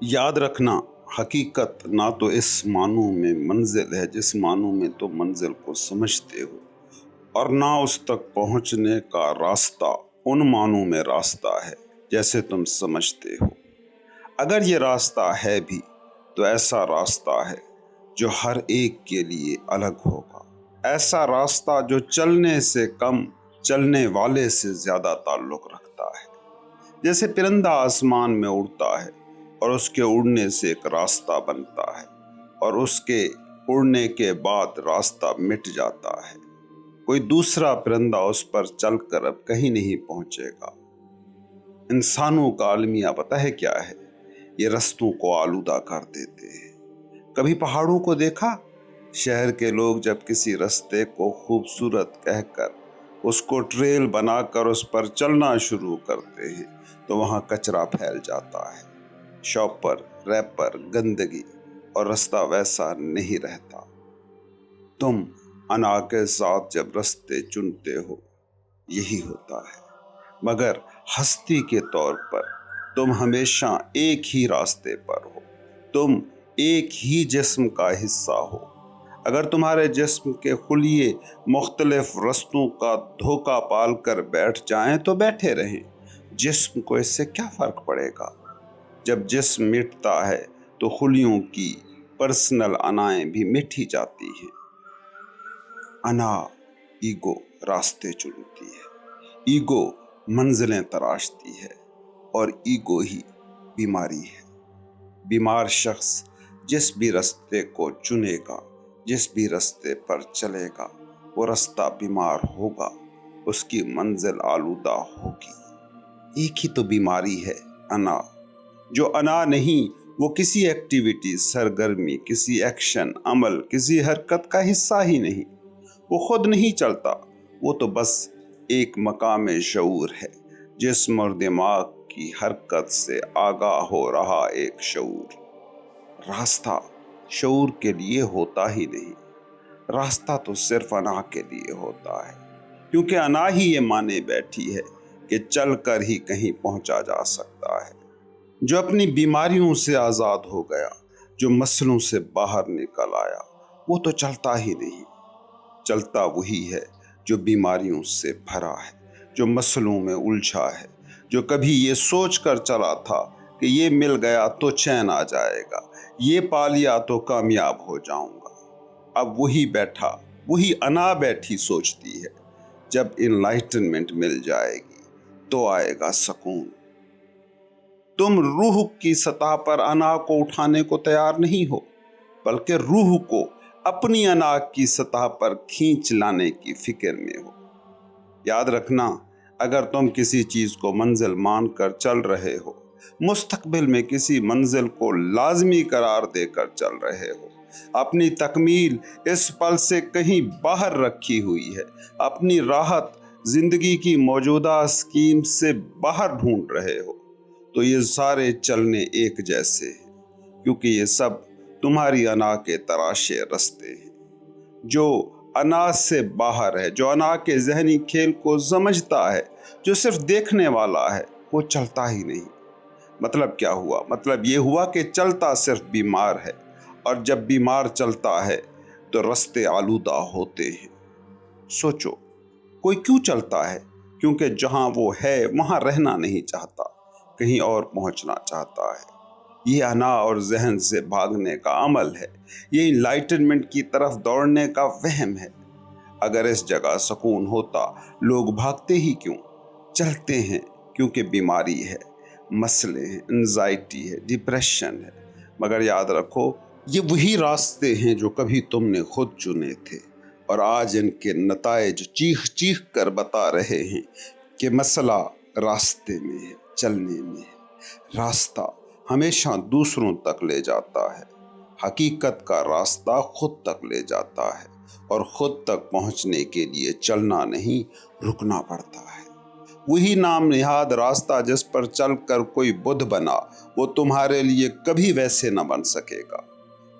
याद रखना, हकीकत ना तो इस मानों में मंजिल है जिस मानों में तुम मंजिल को समझते हो, और ना उस तक पहुंचने का रास्ता उन मानों में रास्ता है जैसे तुम समझते हो। अगर ये रास्ता है भी तो ऐसा रास्ता है जो हर एक के लिए अलग होगा। ऐसा रास्ता जो चलने से कम चलने वाले से ज्यादा ताल्लुक रखता है। जैसे परिंदा आसमान में उड़ता है और उसके उड़ने से एक रास्ता बनता है, और उसके उड़ने के बाद रास्ता मिट जाता है। कोई दूसरा परिंदा उस पर चलकर अब कहीं नहीं पहुंचेगा। इंसानों का अलमिया पता है क्या है? ये रास्तों को आलूदा कर देते हैं। कभी पहाड़ों को देखा? शहर के लोग जब किसी रास्ते को खूबसूरत कहकर उसको ट्रेल बनाकर उस पर चलना शुरू करते हैं तो वहां कचरा फैल जाता है। शॉपर, रैपर, गंदगी, और रास्ता वैसा नहीं रहता। तुम अना के साथ जब रास्ते चुनते हो यही होता है, मगर हस्ती के तौर पर तुम हमेशा एक ही रास्ते पर हो। तुम एक ही जिस्म का हिस्सा हो। अगर तुम्हारे जिस्म के खुलिये मुख्तलिफ रास्तों का धोखा पाल कर बैठ जाएं तो बैठे रहें। जिस्म को इससे क्या फर्क पड़ेगा? जब जिस्म मिटता है तो खुलियों की पर्सनल अनाएं भी मिट ही जाती हैं। अना, ईगो रास्ते चुनती है, ईगो मंजिलें तराशती है, और ईगो ही बीमारी है। बीमार शख्स जिस भी रास्ते को चुनेगा, जिस भी रास्ते पर चलेगा, वो रास्ता बीमार होगा, उसकी मंजिल आलूदा होगी। एक ही तो बीमारी है, अना। जो अना नहीं, वो किसी एक्टिविटी, सरगर्मी, किसी एक्शन, अमल, किसी हरकत का हिस्सा ही नहीं। वो खुद नहीं चलता, वो तो बस एक मकाम शऊर है, जिस्म और दिमाग की हरकत से आगाह हो रहा एक शऊर। रास्ता शऊर के लिए होता ही नहीं, रास्ता तो सिर्फ अना के लिए होता है, क्योंकि अना ही ये माने बैठी है कि चल कर ही कहीं पहुंचा जा सकता है। जो अपनी बीमारियों से आज़ाद हो गया, जो मसलों से बाहर निकल आया, वो तो चलता ही नहीं। चलता वही है जो बीमारियों से भरा है, जो मसलों में उलझा है, जो कभी ये सोच कर चला था कि ये मिल गया तो चैन आ जाएगा, ये पा लिया तो कामयाब हो जाऊंगा। अब वही बैठा, वही अना बैठी सोचती है, जब इनलाइटनमेंट मिल जाएगी तो आएगा सुकून। तुम रूह की सतह पर अना को उठाने को तैयार नहीं हो, बल्कि रूह को अपनी अना की सतह पर खींच लाने की फिक्र में हो। याद रखना, अगर तुम किसी चीज को मंजिल मानकर चल रहे हो, मुस्तकबिल में किसी मंजिल को लाजमी करार देकर चल रहे हो, अपनी तकमील इस पल से कहीं बाहर रखी हुई है, अपनी राहत जिंदगी की मौजूदा स्कीम से बाहर ढूंढ रहे हो, तो ये सारे चलने एक जैसे हैं, क्योंकि ये सब तुम्हारी अना के तराशे रास्ते हैं। जो अना से बाहर है, जो अना के जहनी खेल को समझता है, जो सिर्फ देखने वाला है, वो चलता ही नहीं। मतलब क्या हुआ? मतलब ये हुआ कि चलता सिर्फ बीमार है, और जब बीमार चलता है तो रास्ते आलूदा होते हैं। सोचो, कोई क्यों चलता है? क्योंकि जहां वो है वहां रहना नहीं चाहता, कहीं और पहुंचना चाहता है। ये अना और जहन से भागने का अमल है, ये इनलाइटनमेंट की तरफ दौड़ने का वहम है। अगर इस जगह सुकून होता, लोग भागते ही क्यों? चलते हैं क्योंकि बीमारी है, मसले हैं, एंजाइटी है, डिप्रेशन है। मगर याद रखो, ये वही रास्ते हैं जो कभी तुमने खुद चुने थे, और आज इनके नताइज चीख चीख कर बता रहे हैं कि मसला रास्ते में है, चलने में है। रास्ता हमेशा दूसरों तक ले जाता है, हकीकत का रास्ता खुद तक ले जाता है, और खुद तक पहुंचने के लिए चलना नहीं, रुकना पड़ता है। वही नाम निहाद रास्ता जिस पर चलकर कोई बुद्ध बना, वो तुम्हारे लिए कभी वैसे न बन सकेगा।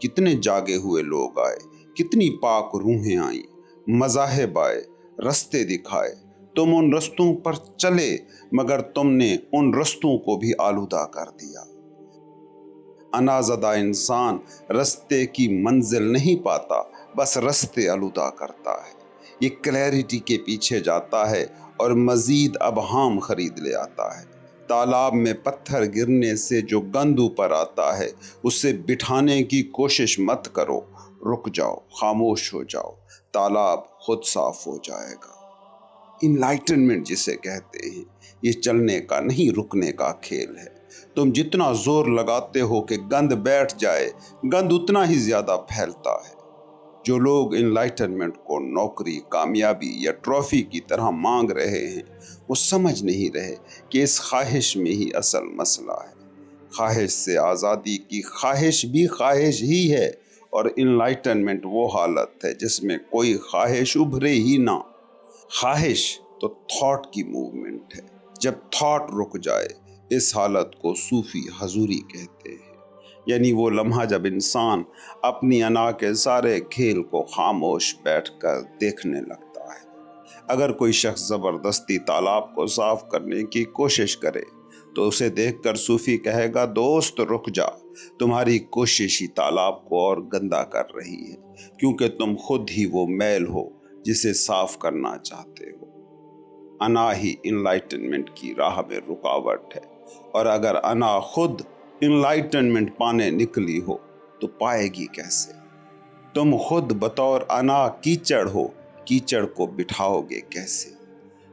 कितने जागे हुए लोग आए, कितनी पाक रूहें आई, मज़ाहिब आए, रास्ते दिखाए, तुम उन रास्तों पर चले, मगर तुमने उन रास्तों को भी आलूदा कर दिया। अनाज़दा इंसान रस्ते की मंजिल नहीं पाता, बस रस्ते आलूदा करता है। ये क्लैरिटी के पीछे जाता है और मज़ीद अबहाम खरीद ले आता है। तालाब में पत्थर गिरने से जो गंद ऊपर आता है, उसे बिठाने की कोशिश मत करो, रुक जाओ, खामोश हो जाओ, तालाब खुद साफ हो जाएगा। इनलाइटनमेंट जिसे कहते हैं, ये चलने का नहीं रुकने का खेल है। तुम जितना जोर लगाते हो कि गंद बैठ जाए, गंद उतना ही ज्यादा फैलता है। जो लोग इनलाइटनमेंट को नौकरी, कामयाबी या ट्रॉफी की तरह मांग रहे हैं, वो समझ नहीं रहे कि इस ख्वाहिश में ही असल मसला है। ख्वाहिश से आज़ादी की ख्वाहिश भी ख्वाहिश ही है, और इनलाइटनमेंट वो हालत है जिसमें कोई ख्वाहिश उभरे ही ना। ख्वाहिश तो थॉट की मूवमेंट है। जब थॉट रुक जाए, इस हालत को सूफी हजूरी कहते हैं, यानी वो लम्हा जब इंसान अपनी अना के सारे खेल को खामोश बैठकर देखने लगता है। अगर कोई शख्स ज़बरदस्ती तालाब को साफ करने की कोशिश करे तो उसे देखकर सूफी कहेगा, दोस्त रुक जा, तुम्हारी कोशिश ही तालाब को और गंदा कर रही है, क्योंकि तुम खुद ही वो मैल हो जिसे साफ करना चाहते हो। अना ही इनलाइटनमेंट की राह में रुकावट है, और अगर अना खुद इनलाइटनमेंट पाने निकली हो तो पाएगी कैसे? तुम खुद बतौर अना कीचड़ हो, कीचड़ को बिठाओगे कैसे?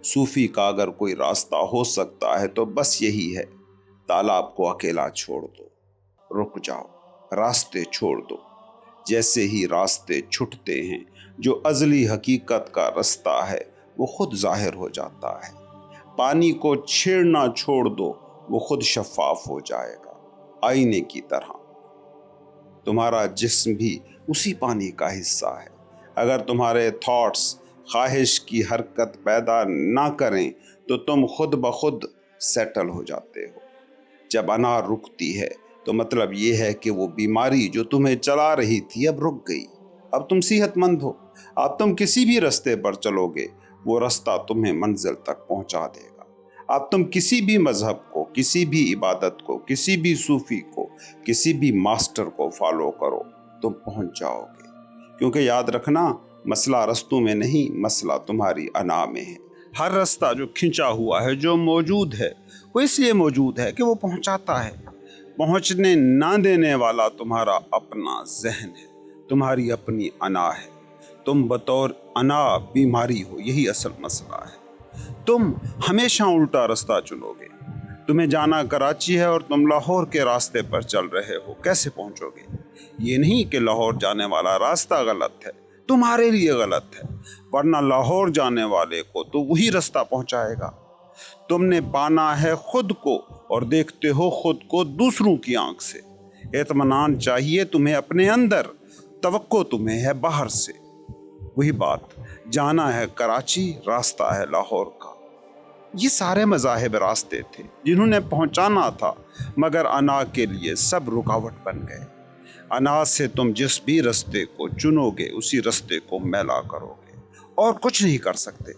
सूफी का अगर कोई रास्ता हो सकता है तो बस यही है, तालाब को अकेला छोड़ दो, रुक जाओ, रास्ते छोड़ दो। जैसे ही रास्ते छूटते हैं, जो अज़ली हकीकत का रास्ता है वो खुद जाहिर हो जाता है। पानी को छेड़ना छोड़ दो, वो खुद शफाफ हो जाएगा, आईने की तरह। तुम्हारा जिस्म भी उसी पानी का हिस्सा है। अगर तुम्हारे थॉट्स ख्वाहिश की हरकत पैदा ना करें तो तुम खुद ब खुद सेटल हो जाते हो। जब अना रुकती है तो मतलब ये है कि वो बीमारी जो तुम्हें चला रही थी अब रुक गई। अब तुम सेहतमंद हो। अब तुम किसी भी रास्ते पर चलोगे, वो रास्ता तुम्हें मंजिल तक पहुंचा देगा। अब तुम किसी भी मजहब को, किसी भी इबादत को, किसी भी सूफी को, किसी भी मास्टर को फॉलो करो, तुम पहुंच जाओगे। क्योंकि याद रखना, मसला रस्तों में नहीं, मसला तुम्हारी अना में है। हर रास्ता जो खिंचा हुआ है, जो मौजूद है, वो इसलिए मौजूद है कि वो पहुंचाता है। पहुंचने ना देने वाला तुम्हारा अपना जहन है, तुम्हारी अपनी अना है। तुम बतौर अना बीमारी हो, यही असल मसला है। तुम हमेशा उल्टा रास्ता चुनोगे। तुम्हें जाना कराची है और तुम लाहौर के रास्ते पर चल रहे हो, कैसे पहुंचोगे? ये नहीं कि लाहौर जाने वाला रास्ता गलत है, तुम्हारे लिए गलत है, वरना लाहौर जाने वाले को तो वही रास्ता पहुंचाएगा। तुमने पाना है खुद को, और देखते हो खुद को दूसरों की आंख से। इत्मीनान चाहिए तुम्हें अपने अंदर, तवक्को तुम्हें है बाहर से। वही बात, जाना है कराची, रास्ता है लाहौर का। ये सारे मज़ाहिब रास्ते थे जिन्होंने पहुंचाना था, मगर अना के लिए सब रुकावट बन गए। अना से तुम जिस भी रास्ते को चुनोगे, उसी रास्ते को मैला करोगे, और कुछ नहीं कर सकते।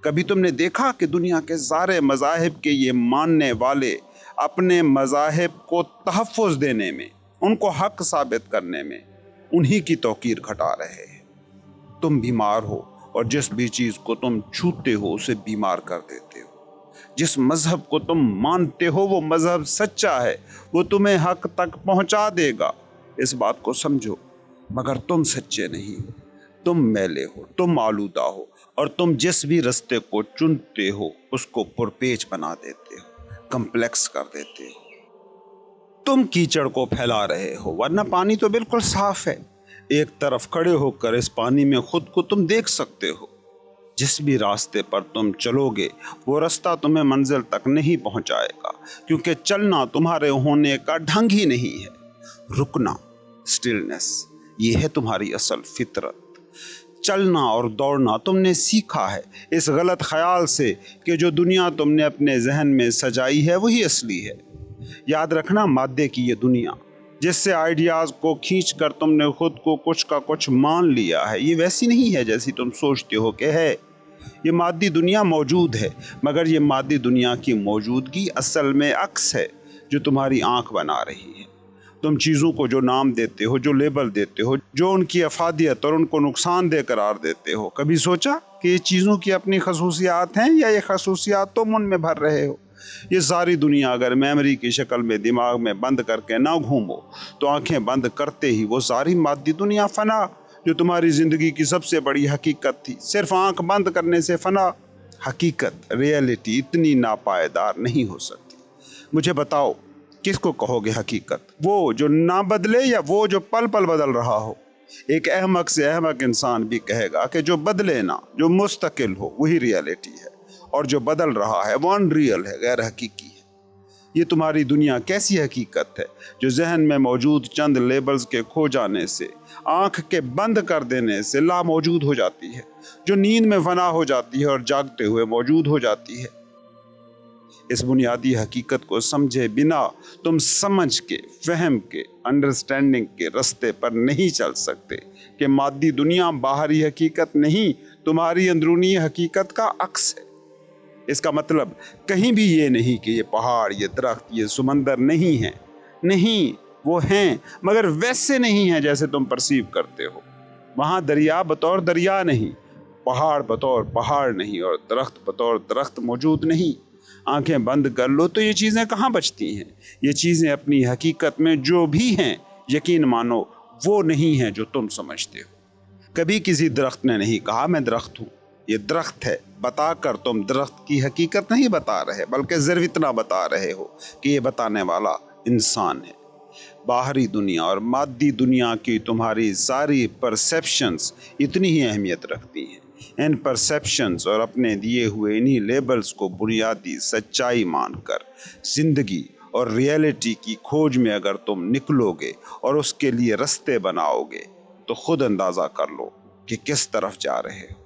कभी तुमने देखा कि दुनिया के सारे मज़ाहिब के ये मानने वाले अपने मज़ाहिब को तहफ़्फ़ुज़ देने में, उनको हक साबित करने में उन्हीं की तौकीर घटा रहे हैं? तुम बीमार हो, और जिस भी चीज़ को तुम छूते हो उसे बीमार कर देते हो। जिस मज़हब को तुम मानते हो वो मज़हब सच्चा है, वो तुम्हें हक तक पहुंचा देगा, इस बात को समझो। मगर तुम सच्चे नहीं हो, तुम मैले हो, तुम आलूदा हो, और तुम जिस भी रास्ते को चुनते हो उसको पुरपेच बना देते हो, कम्प्लेक्स कर देते हो। तुम कीचड़ को फैला रहे हो, वरना पानी तो बिल्कुल साफ है। एक तरफ खड़े होकर इस पानी में खुद को तुम देख सकते हो। जिस भी रास्ते पर तुम चलोगे, वो रास्ता तुम्हें मंजिल तक नहीं पहुंचाएगा, क्योंकि चलना तुम्हारे होने का ढंग ही नहीं है। रुकना, स्टिलनेस, ये है तुम्हारी असल फितरत। चलना और दौड़ना तुमने सीखा है इस गलत ख्याल से कि जो दुनिया तुमने अपने जहन में सजाई है वही असली है। याद रखना, मादे की ये दुनिया जिससे आइडियाज़ को खींच कर तुमने खुद को कुछ का कुछ मान लिया है, ये वैसी नहीं है जैसी तुम सोचते हो कि है। ये मादी दुनिया मौजूद है, मगर ये मादी दुनिया की मौजूदगी असल में अक्स है जो तुम्हारी आंख बना रही है। तुम चीज़ों को जो नाम देते हो, जो लेबल देते हो, जो उनकी अफादियत और उनको नुकसानदेह करार देते हो, कभी सोचा कि ये चीज़ों की अपनी खसूसियात हैं या ये खसूसियात तुम उनमें भर रहे हो? ये सारी दुनिया अगर मेमोरी की शक्ल में दिमाग में बंद करके ना घूमो तो आंखें बंद करते ही वो सारी मादी दुनिया फना जो तुम्हारी ज़िंदगी की सबसे बड़ी हकीकत थी, सिर्फ आंख बंद करने से फना। हकीकत, रियलिटी इतनी नापायदार नहीं हो सकती। मुझे बताओ, किसको कहोगे हकीकत? वो जो ना बदले या वो जो पल पल बदल रहा हो? एक अहमक से अहमक इंसान भी कहेगा कि जो बदले ना, जो मुस्तकिल हो, वही रियलिटी है, और जो बदल रहा है वो अनरियल है, गैर हकीकी है। ये तुम्हारी दुनिया कैसी हकीकत है जो जहन में मौजूद चंद लेबल्स के खो जाने से, आंख के बंद कर देने से लामौजूद हो जाती है, जो नींद में फना हो जाती है और जागते हुए मौजूद हो जाती है। इस बुनियादी हकीकत को समझे बिना तुम समझ के, फहम के, अंडरस्टैंडिंग के रास्ते पर नहीं चल सकते कि मादी दुनिया बाहरी हकीकत नहीं, तुम्हारी अंदरूनी हकीकत का अक्स है। इसका मतलब कहीं भी ये नहीं कि ये पहाड़, ये दरख्त, ये समंदर नहीं है। नहीं, वो हैं, मगर वैसे नहीं है जैसे तुम परसीव करते हो। वहाँ दरिया बतौर दरिया नहीं, पहाड़ बतौर पहाड़ नहीं, और दरख्त बतौर दरख्त मौजूद नहीं। आंखें बंद कर लो तो ये चीज़ें कहाँ बचती हैं? ये चीज़ें अपनी हकीकत में जो भी हैं, यकीन मानो वो नहीं है जो तुम समझते हो। कभी किसी दरख्त ने नहीं कहा मैं दरख्त हूँ, ये दरख्त है बताकर तुम दरख्त की हकीकत नहीं बता रहे, बल्कि सिर्फ इतना बता रहे हो कि ये बताने वाला इंसान है। बाहरी दुनिया और मादी दुनिया की तुम्हारी सारी परसेप्शंस इतनी ही अहमियत रखती हैं। इन परसेप्शंस और अपने दिए हुए इन्हीं लेबल्स को बुनियादी सच्चाई मानकर जिंदगी और रियलिटी की खोज में अगर तुम निकलोगे और उसके लिए रास्ते बनाओगे तो खुद अंदाज़ा कर लो कि किस तरफ जा रहे हो।